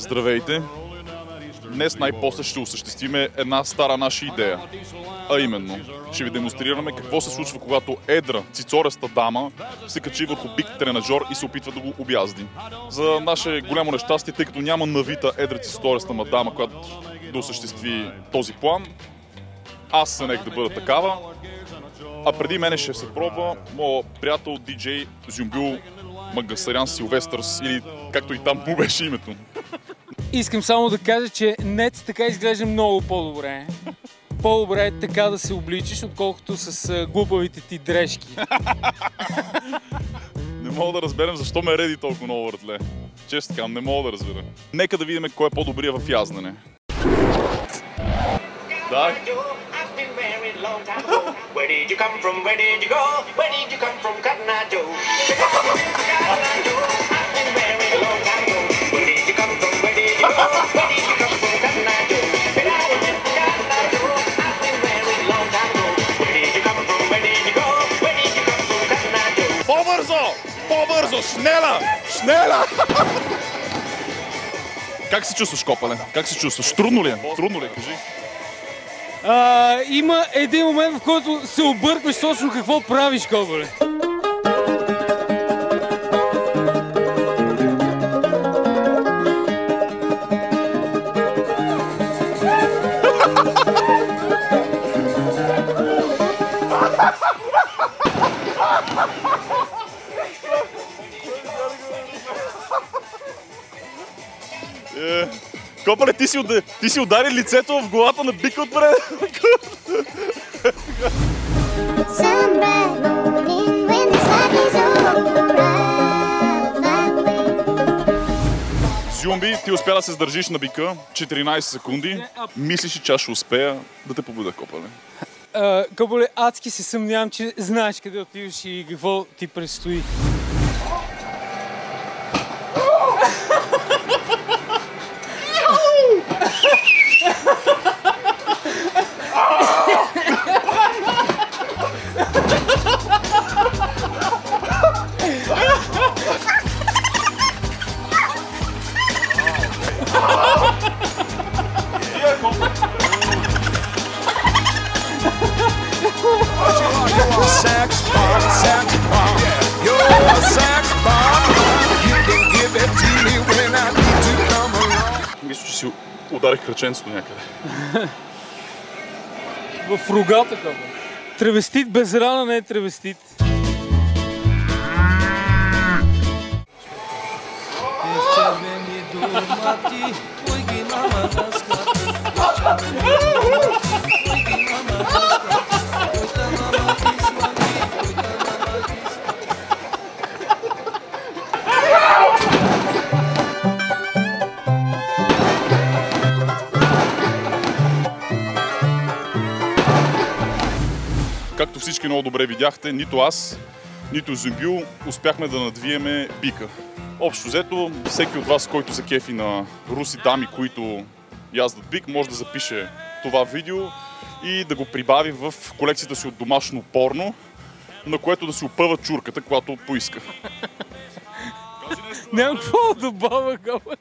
Здравейте! Днес най-после ще осъществиме една стара наша идея. А именно, ще ви демонстрираме какво се случва, когато едра, цицореста дама се качи върху бик тренажор и се опитва да го обязди. За наше голямо нещастие, тъй като няма навита едра цицореста мадама, която да осъществи този план, аз се нека да бъда такава. А преди мене ще се пробва моят приятел диджей Зюмбюл Магасарян Силвестърс, или както и там му беше името. Искам само да кажа, че нет така изглежда много по-добре. По-добре е така да се обличиш, отколкото с глупавите ти дрежки. Не мога да разберем защо ме реди толкова много, братле. Често така, не мога да разбера. Нека да видим кой е по-добрия в язнене. Да. Where did you come from? Where did you go? Where did you come from, Cotton Eye Joe? I've been married a long time ago. Where did you come from? Where did you go? Where did you come from, Cotton Eye Joe? Cotton Eye Joe, I've been married a long time ago. Where did you come from? Where did you go? Where did you come from, Cotton Eye Joe? По-бързо! По-бързо! Шнела! Шнела! Как се чувстваш, Копале? Как се чувстваш? Трудно ли е? Трудно ли е? Кажи. Има един момент, в който се объркваш точно какво правиш, Кобале. Копале, ти си удари лицето в главата на бика отпред. Зюмби, ти успя да се сдържиш на бика 14 секунди. Мислиш ли, че аз ще успея да те победа, Копале? Кобале, адски се съмнявам, че знаеш къде отиваш и какво ти предстои. Мисля, че си ударих кръченцето някъде. В рогата, Кобале. Тревестит без рана не е тревестит. Както всички много добре видяхте, нито аз, нито Зюмбюл успяхме да надвиеме бика. Общо взето, всеки от вас, който се кефи на руси дами, които яздат бик, може да запише това видео и да го прибави в колекцията си от домашно порно, на което да си опъва чурката, когато поиска. Нямам какво да добавя, Кобале.